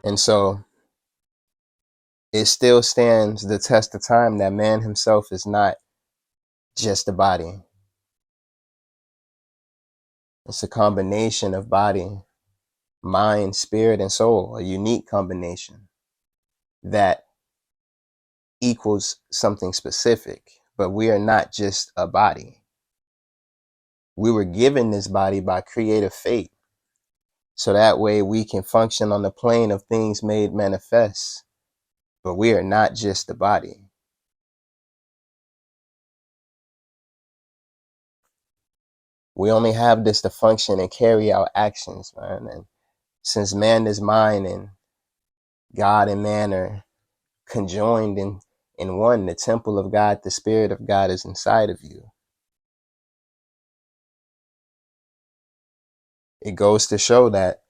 And so it still stands the test of time that man himself is not just a body. It's a combination of body, mind, spirit, and soul, a unique combination that equals something specific. But we are not just a body. We were given this body by creative fate. So that way we can function on the plane of things made manifest. But we are not just the body. We only have this to function and carry out actions, man. And since man is mind and God and man are conjoined in one, the temple of God, the spirit of God is inside of you. It goes to show that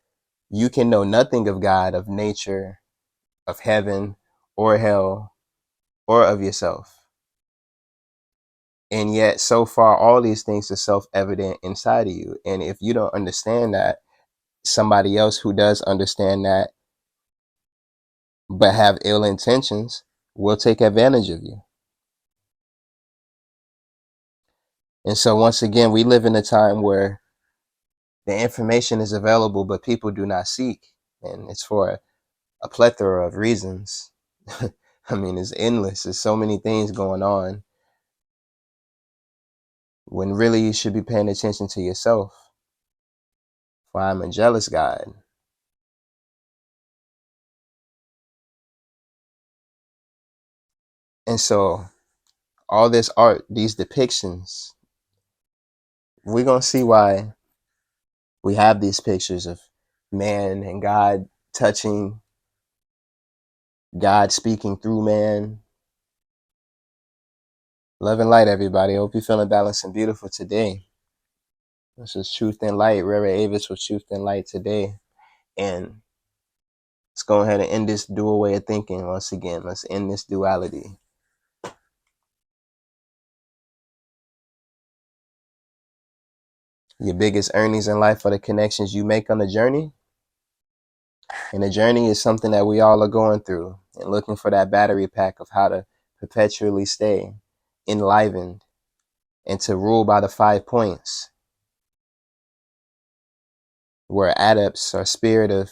you can know nothing of God, of nature, of heaven, or hell, or of yourself. And yet, so far, all these things are self-evident inside of you. And if you don't understand that, somebody else who does understand that, but have ill intentions, will take advantage of you. And so once again, we live in a time where the information is available, but people do not seek. And it's for a plethora of reasons. I mean, it's endless. There's so many things going on when really you should be paying attention to yourself. For I'm a jealous God. And so all this art, these depictions, we're going to see why we have these pictures of man and God touching, God speaking through man. Love and light, everybody. I hope you're feeling balanced and beautiful today. This is Truth and Light. Rara Avis with Truth and Light today. And let's go ahead and end this dual way of thinking once again. Let's end this duality. Your biggest earnings in life are the connections you make on the journey. And the journey is something that we all are going through and looking for that battery pack of how to perpetually stay enlivened and to rule by the 5 points, where adepts are spirited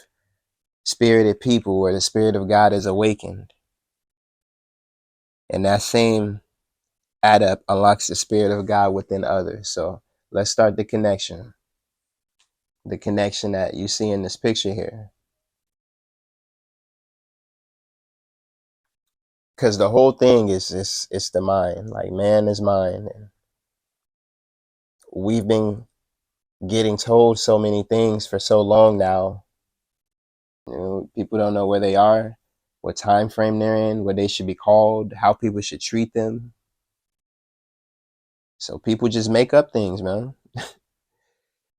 people, where the spirit of God is awakened. And that same adept unlocks the spirit of God within others. So let's start the connection. The connection that you see in this picture here. Because the whole thing is it's the mind. Like man is mind. And we've been getting told so many things for so long now. You know, people don't know where they are, what time frame they're in, what they should be called, how people should treat them. So people just make up things, man,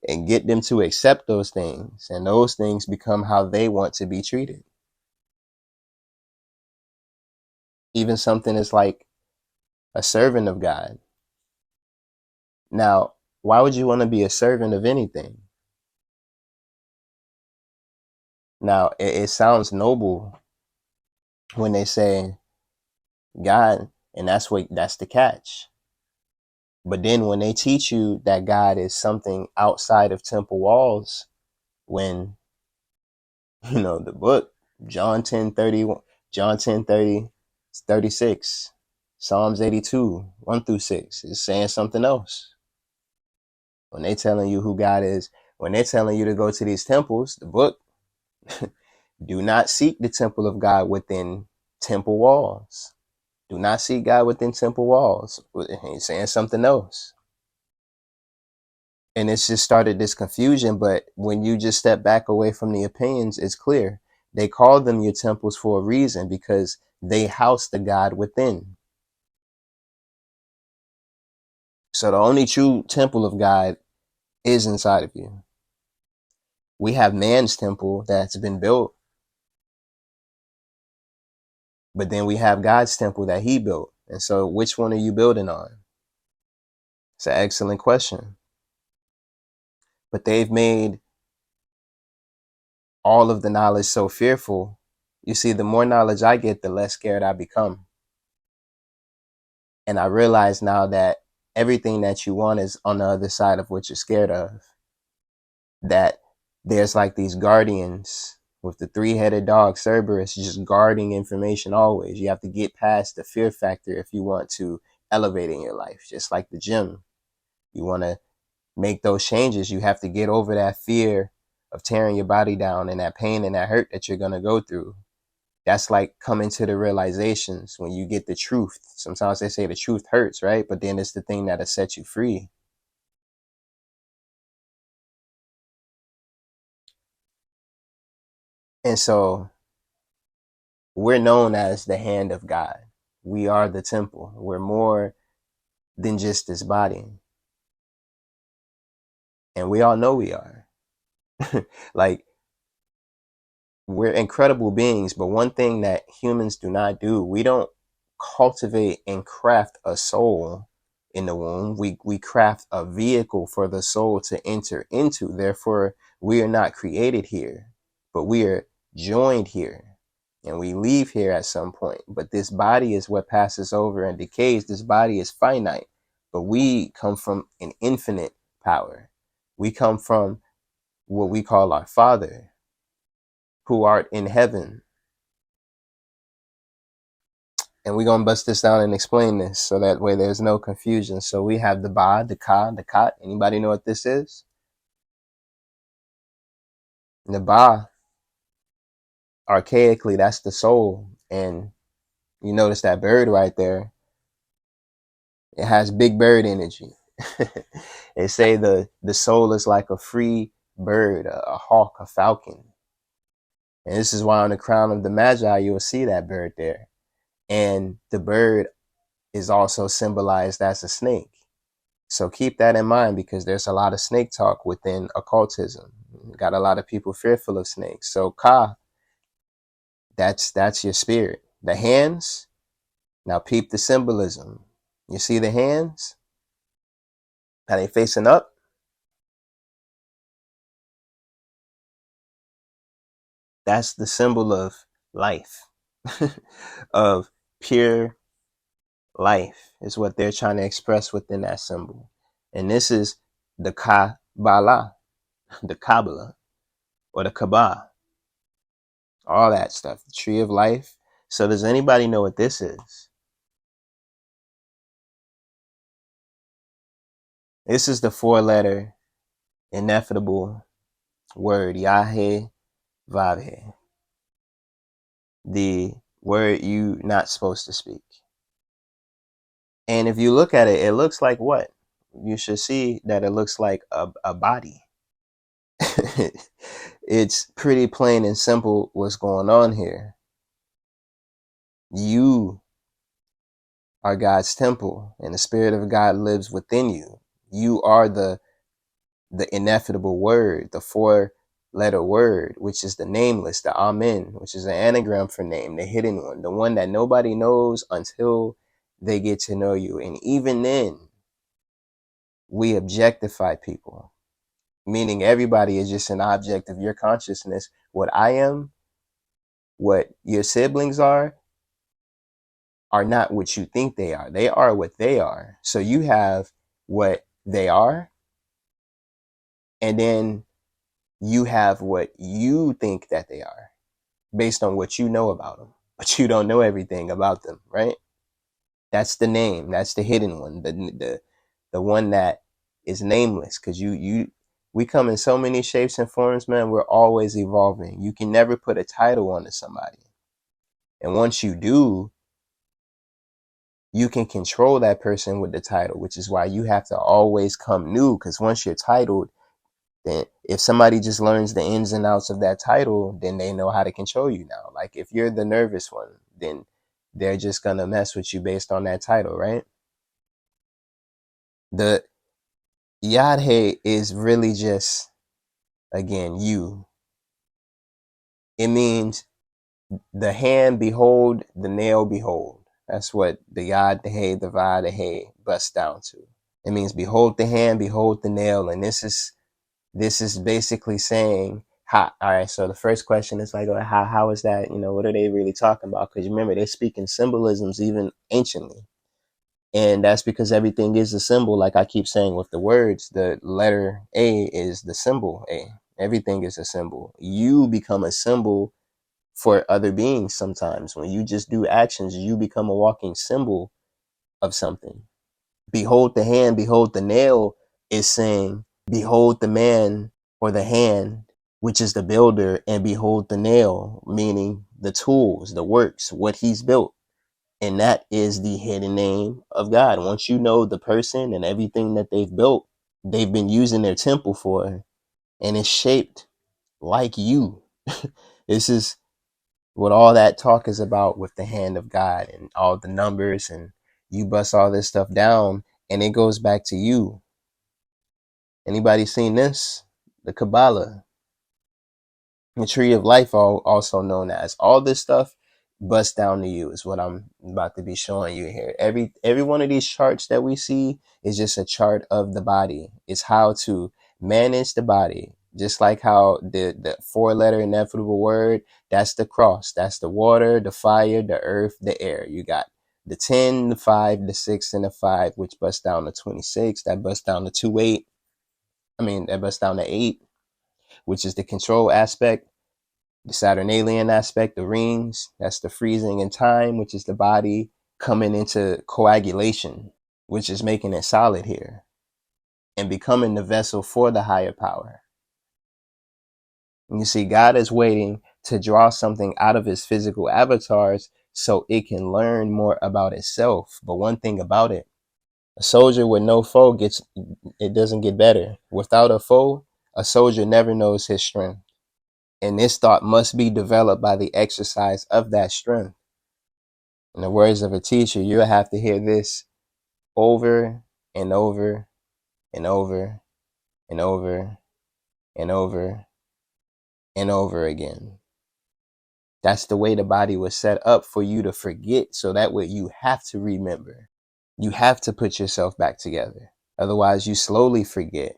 and get them to accept those things. And those things become how they want to be treated. Even something is like a servant of God. Now, why would you want to be a servant of anything? Now, it sounds noble when they say God, and that's the catch. But then when they teach you that God is something outside of temple walls, when the book, John 10:30, John 10:30, 36, Psalms 82, 1-6, is saying something else. When they telling you who God is, when they're telling you to go to these temples, the book, do not seek the temple of God within temple walls. Do not seek God within temple walls. He's saying something else. And it's just started this confusion. But when you just step back away from the opinions, it's clear. They call them your temples for a reason, because they house the God within. So the only true temple of God is inside of you. We have man's temple that's been built, but then we have God's temple that he built. And so which one are you building on? It's an excellent question. But they've made all of the knowledge so fearful. You see, the more knowledge I get, the less scared I become. And I realize now that everything that you want is on the other side of what you're scared of. That there's like these guardians with the three-headed dog, Cerberus, just guarding information always. You have to get past the fear factor if you want to elevate in your life. Just like the gym. You want to make those changes, you have to get over that fear of tearing your body down and that pain and that hurt that you're going to go through. That's like coming to the realizations when you get the truth. Sometimes they say the truth hurts, right? But then it's the thing that'll set you free. And so we're known as the hand of God. We are the temple. We're more than just this body. And we all know we are. Like, we're incredible beings, but one thing that humans do not do, we don't cultivate and craft a soul in the womb. We craft a vehicle for the soul to enter into. Therefore, we are not created here, but we are joined here. And we leave here at some point. But this body is what passes over and decays. This body is finite. But we come from an infinite power. We come from what we call our Father, who art in heaven. And we're going to bust this down and explain this so that way there's no confusion. So we have the Ba, the Ka, the Kat. Anybody know what this is? The Ba, archaically, that's the soul. And you notice that bird right there. It has big bird energy. They say the soul is like a free bird, a hawk, a falcon. And this is why on the crown of the Magi, you'll see that bird there. And the bird is also symbolized as a snake. So keep that in mind, because there's a lot of snake talk within occultism. Got a lot of people fearful of snakes. So Ka, that's your spirit. The hands, now peep the symbolism. You see the hands? How they facing up? That's the symbol of life, of pure life is what they're trying to express within that symbol. And this is the Kabbalah, the Kabbalah, or the Kaaba, all that stuff, the tree of life. So does anybody know what this is? This is the 4-letter ineffable word, Yahweh Vavhe, the word you not supposed to speak. And if you look at it, it looks like what? You should see that it looks like a body. It's pretty plain and simple what's going on here. You are God's temple, and the Spirit of God lives within you. You are the ineffable word, the 4-letter word, which is the nameless, the Amen, which is an anagram for name, the hidden one, the one that nobody knows until they get to know you. And even then, we objectify people, meaning everybody is just an object of your consciousness. What I am, what your siblings are not what you think they are. They are what they are. So you have what they are, and then you have what you think that they are based on what you know about them. But you don't know everything about them, right? That's the name. That's the hidden one. The one that is nameless, because we come in so many shapes and forms, man. We're always evolving. You can never put a title onto somebody. And once you do, you can control that person with the title, which is why you have to always come new. Because once you're titled, then if somebody just learns the ins and outs of that title, then they know how to control you now. Like if you're the nervous one, then they're just going to mess with you based on that title, right? The Yadhe is really just, again, you. It means the hand behold, the nail behold. That's what the Yad, the He, the Va, the He busts down to. It means behold the hand, behold the nail. And this is basically saying All right, so the first question is like, how is that? What are they really talking about? Because remember, they're speaking symbolisms even anciently. And that's because everything is a symbol. Like I keep saying with the words, the letter A is the symbol A. Everything is a symbol. You become a symbol for other beings sometimes. When you just do actions, you become a walking symbol of something. Behold the hand, behold the nail is saying, behold the man or the hand, which is the builder, and behold the nail, meaning the tools, the works, what he's built. And that is the hidden name of God. Once you know the person and everything that they've built, they've been using their temple for, and it's shaped like you. This is what all that talk is about with the hand of God and all the numbers, and you bust all this stuff down and it goes back to you. Anybody seen this? The Kabbalah, the tree of life, also known as. All this stuff bust down to you is what I'm about to be showing you here. Every one of these charts that we see is just a chart of the body. It's how to manage the body. Just like how the 4-letter inevitable word, that's the cross, that's the water, the fire, the earth, the air. You got the 10, the 5, the 6, and the 5, which busts down to 26. That busts down to 2-8. That busts down to 8, which is the control aspect. The Saturnalian aspect, the rings, that's the freezing in time, which is the body coming into coagulation, which is making it solid here and becoming the vessel for the higher power. And you see, God is waiting to draw something out of his physical avatars so it can learn more about itself. But one thing about it, a soldier with no foe doesn't get better. Without a foe, a soldier never knows his strength. And this thought must be developed by the exercise of that strength. In the words of a teacher, you'll have to hear this over and over and over and over and over and over again. That's the way the body was set up, for you to forget, so that way you have to remember. You have to put yourself back together. Otherwise, you slowly forget.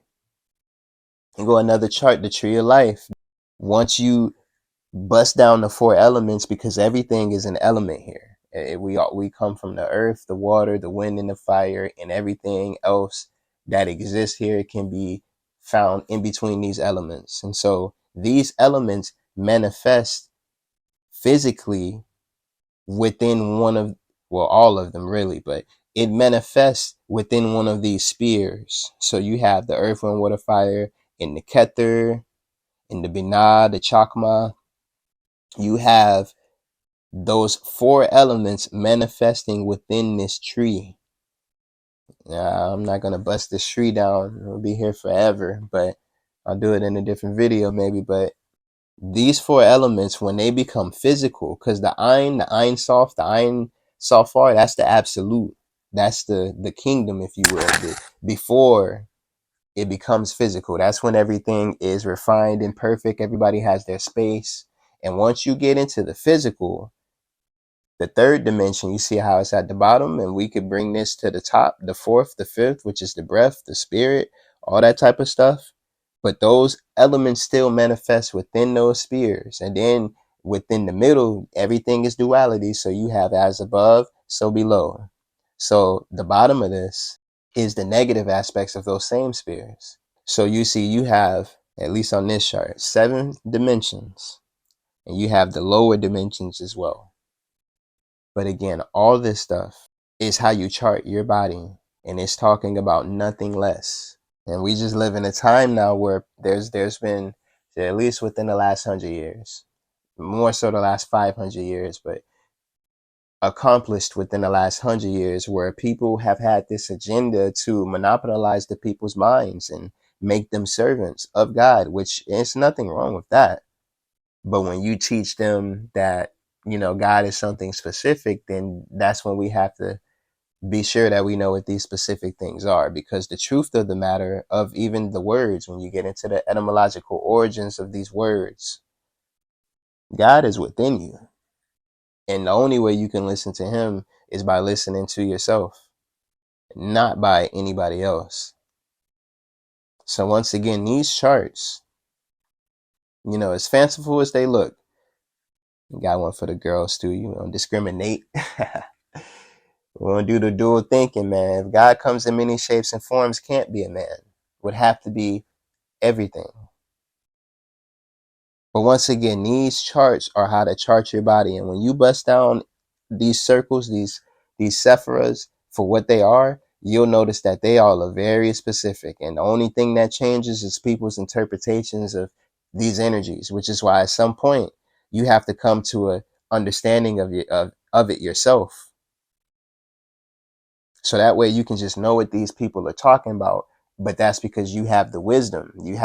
And go another chart, the tree of life. Once you bust down the 4 elements, because everything is an element here. We come from the earth, the water, the wind, and the fire, and everything else that exists here can be found in between these elements. And so these elements manifest physically within all of them really, but it manifests within one of these spheres. So you have the earth, wind, water, fire in the Keter, in the Binah, the Chakma. You have those 4 elements manifesting within this tree. I'm not going to bust this tree down. It'll be here forever, but I'll do it in a different video maybe. But these 4 elements, when they become physical, because the Ein Sof, the Ein Sofar, that's the absolute. That's the kingdom, if you will, before it becomes physical. That's when everything is refined and perfect. Everybody has their space. And once you get into the physical, the 3rd dimension, you see how it's at the bottom, and we could bring this to the top, the 4th, the 5th, which is the breath, the spirit, all that type of stuff. But those elements still manifest within those spheres. And then within the middle, everything is duality. So you have as above, so below. So the bottom of this is the negative aspects of those same spheres. So you see, you have, at least on this chart, 7 dimensions, and you have the lower dimensions as well. But again, all this stuff is how you chart your body, and it's talking about nothing less. And we just live in a time now where there's been, at least within the last 100 years, more so the last 500 years, but accomplished within the last 100 years, where people have had this agenda to monopolize the people's minds and make them servants of God, which is nothing wrong with that. But when you teach them that, God is something specific, then that's when we have to be sure that we know what these specific things are. Because the truth of the matter of even the words, when you get into the etymological origins of these words, God is within you. And the only way you can listen to him is by listening to yourself, not by anybody else. So once again, these charts You know, as fanciful as they look, you got one for the girls too. You don't discriminate. We don't do the dual thinking, man. If God comes in many shapes and forms, can't be a man. Would have to be everything. But once again, these charts are how to chart your body. And when you bust down these circles, these sephiras for what they are, you'll notice that they all are very specific. And the only thing that changes is people's interpretations of these energies, which is why at some point you have to come to a understanding of it yourself. So that way you can just know what these people are talking about. But that's because you have the wisdom. You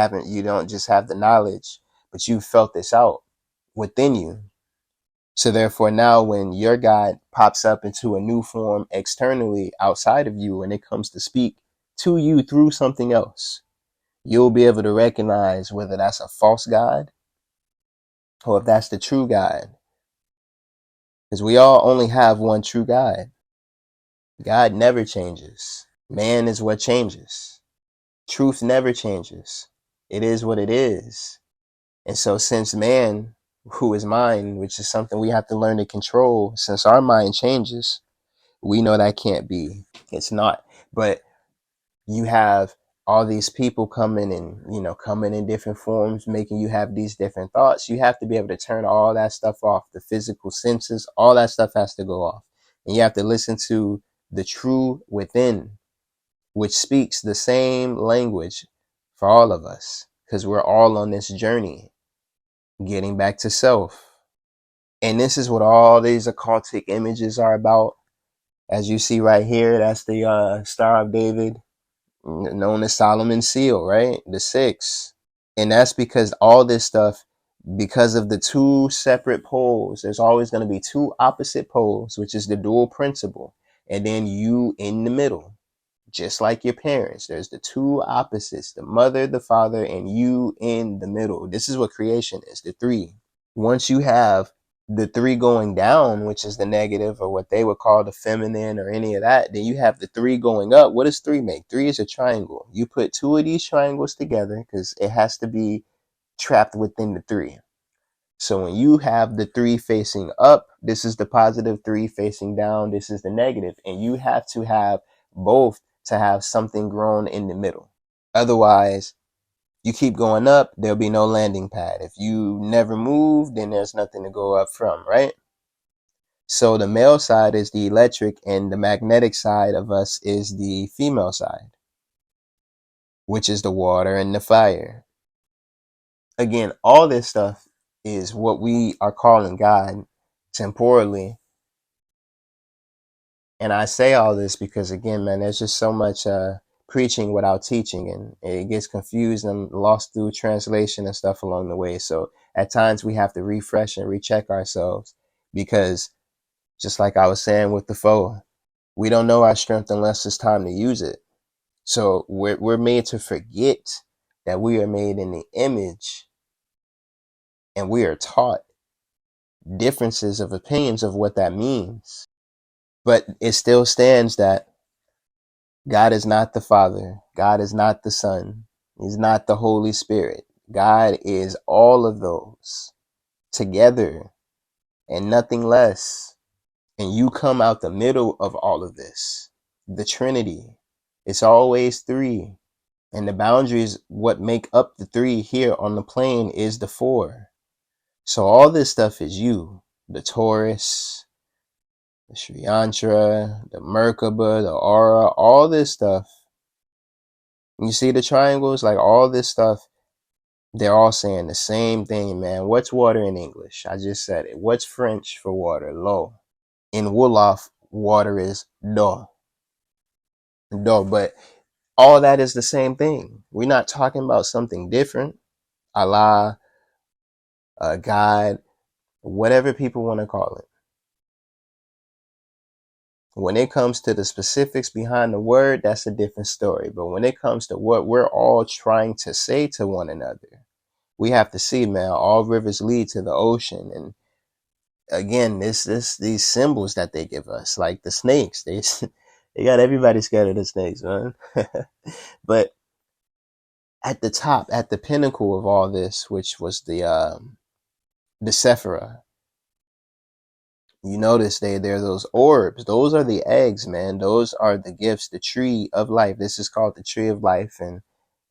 don't just have the knowledge, but you felt this out within you. So therefore now when your God pops up into a new form externally outside of you and it comes to speak to you through something else, you'll be able to recognize whether that's a false God or if that's the true God. Because we all only have one true God. God never changes. Man is what changes. Truth never changes. It is what it is. And so since man, who is mind, which is something we have to learn to control, since our mind changes, we know that can't be. It's not. But you have all these people coming and, coming in different forms, making you have these different thoughts. You have to be able to turn all that stuff off. The physical senses, all that stuff has to go off. And you have to listen to the true within, which speaks the same language for all of us, because we're all on this journey getting back to self. And this is what all these occultic images are about. As you see right here, that's the Star of David, known as Solomon's seal, right? The six. And that's because all this stuff, because of the two separate poles, there's always going to be two opposite poles, which is the dual principle. And then you in the middle. Just like your parents, there's the two opposites, the mother, the father, and you in the middle. This is what creation is, the three. Once you have the three going down, which is the negative or what they would call the feminine or any of that, then you have the three going up. What does three make? Three is a triangle. You put two of these triangles together because it has to be trapped within the three. So when you have the three facing up, this is the positive, three facing down, this is the negative. And you have to have both to have something grown in the middle. Otherwise, you keep going up, there'll be no landing pad. If you never move, then there's nothing to go up from, right? So the male side is the electric and the magnetic side of us is the female side, which is the water and the fire. Again, all this stuff is what we are calling God temporally. And I say all this because, again, man, there's just so much preaching without teaching, and it gets confused and lost through translation and stuff along the way. So at times we have to refresh and recheck ourselves because, just like I was saying with the foe, we don't know our strength unless it's time to use it. So we're made to forget that we are made in the image, and we are taught differences of opinions of what that means. But it still stands that God is not the Father. God is not the Son. He's not the Holy Spirit. God is all of those together and nothing less. And you come out the middle of all of this. The Trinity. It's always three. And the boundaries, what make up the three here on the plane is the four. So all this stuff is you. The Taurus, the Sri Yantra, the Merkaba, the Aura, all this stuff. You see the triangles, like all this stuff, they're all saying the same thing, man. What's water in English? I just said it. What's French for water? L'eau. In Wolof, water is do. Do. But all that is the same thing. We're not talking about something different. Allah, God, whatever people want to call it. When it comes to the specifics behind the word, that's a different story. But when it comes to what we're all trying to say to one another, we have to see, man, all rivers lead to the ocean. And again, these symbols that they give us, like the snakes, they got everybody scared of the snakes, man. But at the top, at the pinnacle of all this, which was the Sephira, you notice they're those orbs. Those are the eggs, man. Those are the gifts, the tree of life. This is called the tree of life, and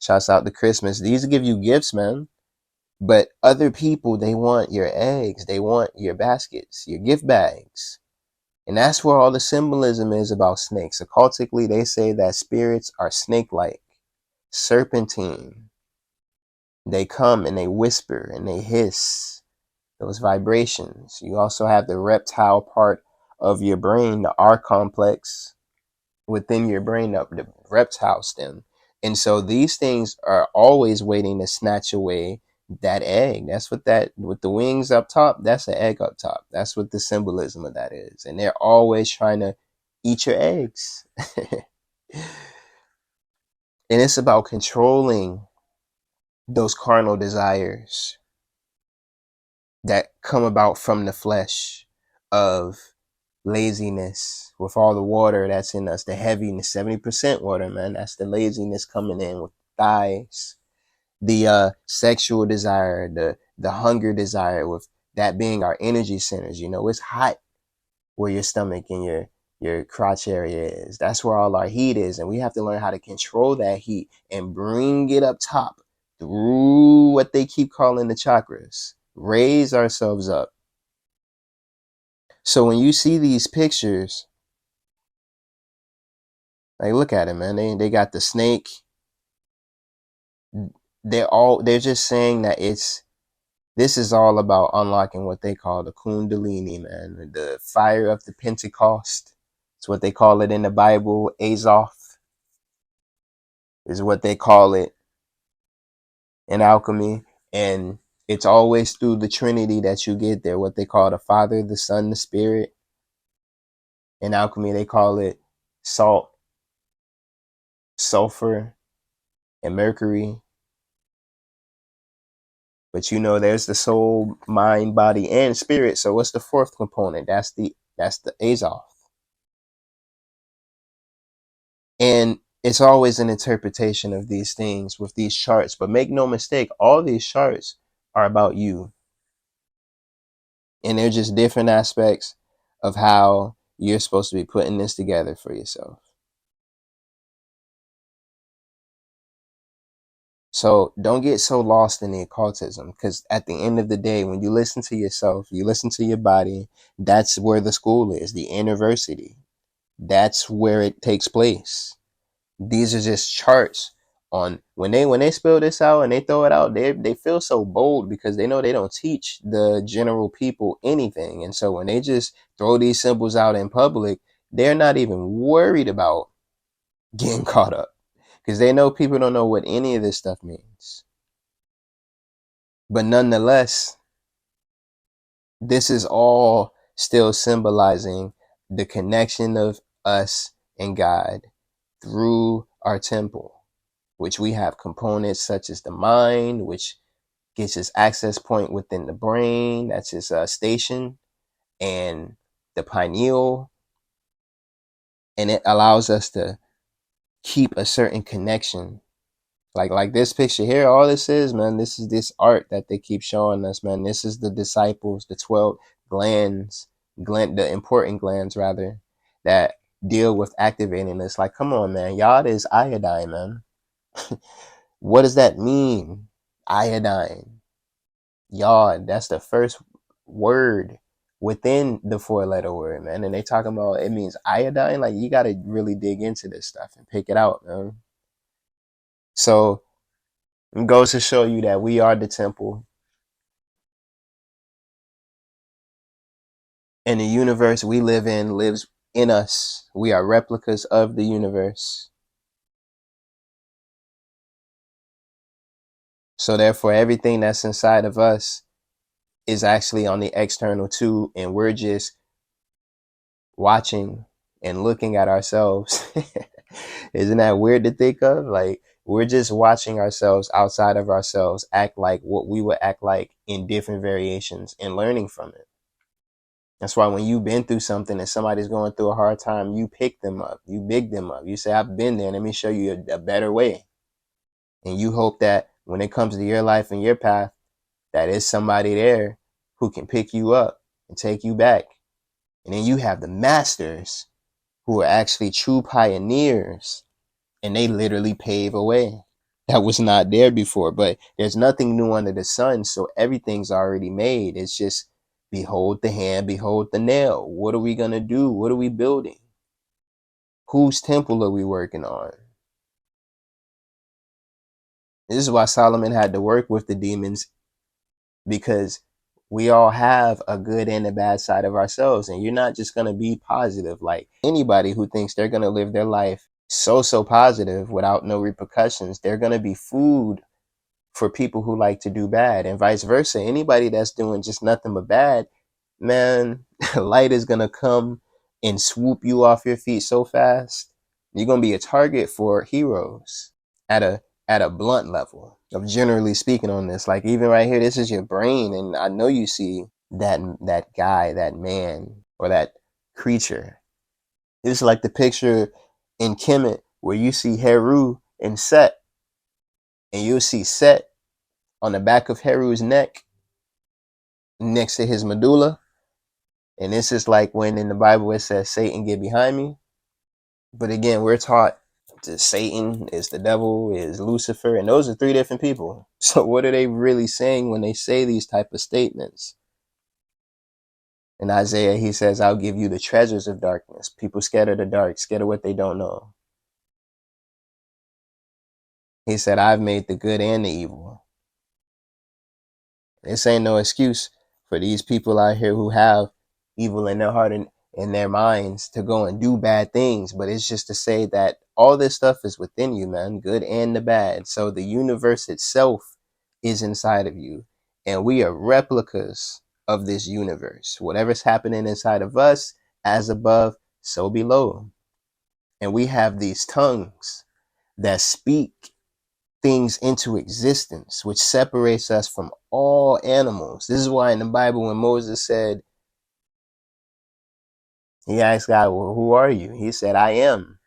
shouts out to Christmas. These give you gifts, man. But other people, they want your eggs. They want your baskets, your gift bags. And that's where all the symbolism is about snakes. Occultically, they say that spirits are snake-like, serpentine. They come and they whisper and they hiss, those vibrations. You also have the reptile part of your brain, the R complex within your brain, the reptile stem. And so these things are always waiting to snatch away that egg. That's what that, with the wings up top, that's the egg up top. That's what the symbolism of that is. And they're always trying to eat your eggs. And it's about controlling those carnal desires that come about from the flesh of laziness, with all the water that's in us, the heaviness, 70% water, man. That's the laziness coming in with thighs. The sexual desire, the hunger desire, with that being our energy centers. You know, it's hot where your stomach and your crotch area is. That's where all our heat is, and we have to learn how to control that heat and bring it up top through what they keep calling the chakras. Raise ourselves up. So when you see these pictures, like, look at it, man. They got the snake. They're just saying that this is all about unlocking what they call the Kundalini, man. The fire of the Pentecost. It's what they call it in the Bible. Azoth is what they call it in alchemy. And it's always through the Trinity that you get there. What they call the Father, the Son, the Spirit. In alchemy, they call it salt, sulfur, and mercury. But you know, there's the soul, mind, body, and spirit. So what's the fourth component? That's the Azoth. And it's always an interpretation of these things with these charts. But make no mistake, all these charts are about you. And they're just different aspects of how you're supposed to be putting this together for yourself. So don't get so lost in the occultism, because at the end of the day, when you listen to yourself, you listen to your body, that's where the school is, the university. That's where it takes place. These are just charts on when they spill this out and they throw it out, they feel so bold because they know they don't teach the general people anything. And so when they just throw these symbols out in public, they're not even worried about getting caught up, because they know people don't know what any of this stuff means. But nonetheless, this is all still symbolizing the connection of us and God through our temple, which we have components such as the mind, which gets its access point within the brain, that's its station, and the pineal, and it allows us to keep a certain connection. Like this picture here, all this is, man, this is this art that they keep showing us, man. This is the disciples, the 12 the important glands rather, that deal with activating this. Like, come on, man. Yod is iodine, man. What does that mean? Iodine. Yod, that's the first word within the 4-letter word, man. And they talking about it means iodine. Like, you got to really dig into this stuff and pick it out, man. So it goes to show you that we are the temple, and the universe we live in lives in us. We are replicas of the universe. So therefore, everything that's inside of us is actually on the external too, and we're just watching and looking at ourselves. Isn't that weird to think of? Like, we're just watching ourselves outside of ourselves act like what we would act like in different variations and learning from it. That's why when you've been through something and somebody's going through a hard time, you pick them up, you big them up. You say, I've been there, let me show you a better way. And you hope that when it comes to your life and your path, that is somebody there who can pick you up and take you back. And then you have the masters who are actually true pioneers, and they literally pave a way that was not there before. But there's nothing new under the sun, so everything's already made. It's just behold the hand, behold the nail. What are we going to do? What are we building? Whose temple are we working on? This is why Solomon had to work with the demons, because we all have a good and a bad side of ourselves. And you're not just going to be positive. Like anybody who thinks they're going to live their life so positive without no repercussions, they're going to be food for people who like to do bad, and vice versa. Anybody that's doing just nothing but bad, man, light is going to come and swoop you off your feet so fast. You're going to be a target for heroes at a blunt level of generally speaking on this. Like even right here, this is your brain, and I know you see that guy, that man, or that creature. It's like the picture in Kemet where you see Heru and Set, and you'll see Set on the back of Heru's neck next to his medulla. And this is like when in the Bible it says, Satan, get behind me. But again, we're taught that Satan is the devil, is Lucifer, and those are three different people. So what are they really saying when they say these type of statements? In Isaiah, he says, I'll give you the treasures of darkness. People scared of the dark, scared of what they don't know. He said, I've made the good and the evil. This ain't no excuse for these people out here who have evil in their heart and in their minds to go and do bad things. But it's just to say that all this stuff is within you, man, good and the bad. So the universe itself is inside of you. And we are replicas of this universe. Whatever's happening inside of us, as above, so below. And we have these tongues that speak things into existence, which separates us from all animals. This is why in the Bible, when Moses said, he asked God, well, who are you? He said, I am.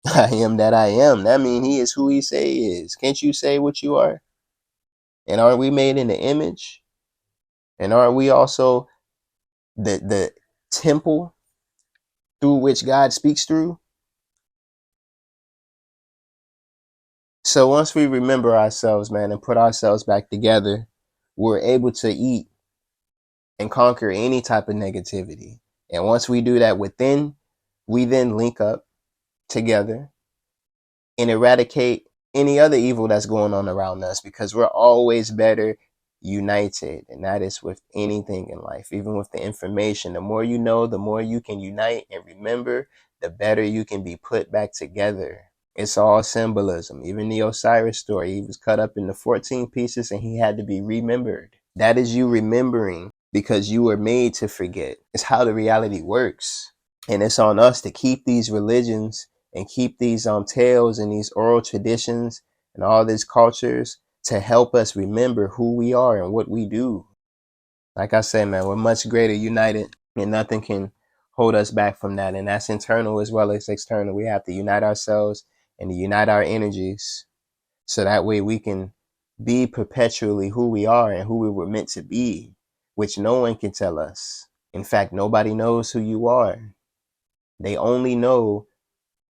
I am that I am. That means he is who he say he is. Can't you say what you are? And aren't we made in the image? And aren't we also the temple through which God speaks through? So once we remember ourselves, man, and put ourselves back together, we're able to eat and conquer any type of negativity. And once we do that within, we then link up together and eradicate any other evil that's going on around us, because we're always better united. And that is with anything in life, even with the information. The more you know, the more you can unite and remember, the better you can be put back together. It's all symbolism. Even the Osiris story, he was cut up into 14 pieces and he had to be remembered. That is you remembering, because you were made to forget. It's how the reality works. And it's on us to keep these religions and keep these tales and these oral traditions and all these cultures to help us remember who we are and what we do. Like I said, man, we're much greater united, and nothing can hold us back from that. And that's internal as well as external. We have to unite ourselves and to unite our energies, so that way we can be perpetually who we are and who we were meant to be, which no one can tell us. In fact, nobody knows who you are. They only know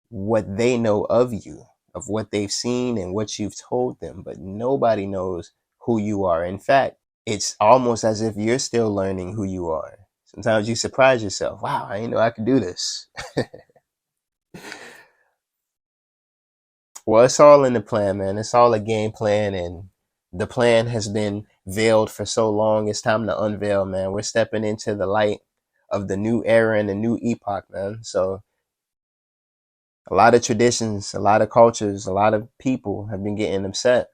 what they know of you, of what they've seen and what you've told them, but nobody knows who you are. In fact, it's almost as if you're still learning who you are. Sometimes you surprise yourself. Wow, I didn't know I could do this. Well, it's all in the plan, man. It's all a game plan, and the plan has been veiled for so long. It's time to unveil, man. We're stepping into the light of the new era and the new epoch, man. So a lot of traditions, a lot of cultures, a lot of people have been getting upset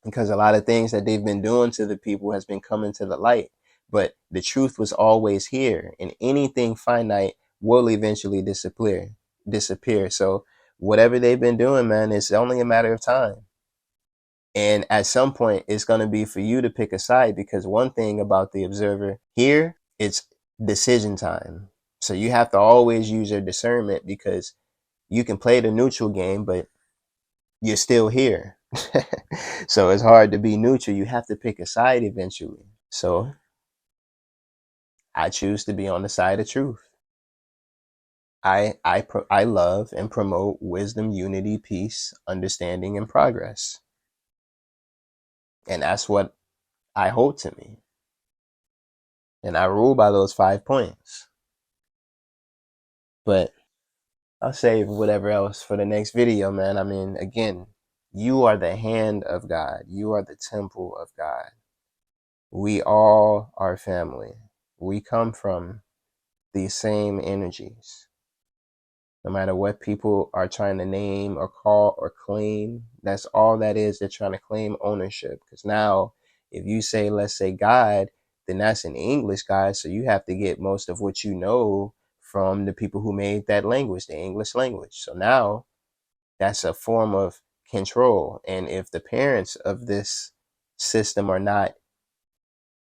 because a lot of things that they've been doing to the people has been coming to the light. But the truth was always here, and anything finite will eventually disappear. So whatever they've been doing, man, it's only a matter of time. And at some point, it's going to be for you to pick a side, because one thing about the observer here, it's decision time. So you have to always use your discernment, because you can play the neutral game, but you're still here. So it's hard to be neutral. You have to pick a side eventually. So I choose to be on the side of truth. I love and promote wisdom, unity, peace, understanding, and progress. And that's what I hold to me. And I rule by those 5 points. But I'll save whatever else for the next video, man. I mean, again, you are the hand of God. You are the temple of God. We all are family. We come from these same energies. No matter what people are trying to name or call or claim, that's all that is. They're trying to claim ownership. Because now, if you say, let's say God, then that's an English God. So you have to get most of what you know from the people who made that language, the English language. So now that's a form of control. And if the parents of this system are not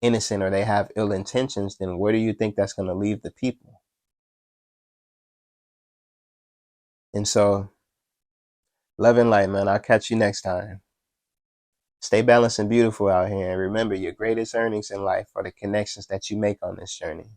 innocent or they have ill intentions, then where do you think that's going to leave the people? And so, love and light, man. I'll catch you next time. Stay balanced and beautiful out here. And remember, your greatest earnings in life are the connections that you make on this journey.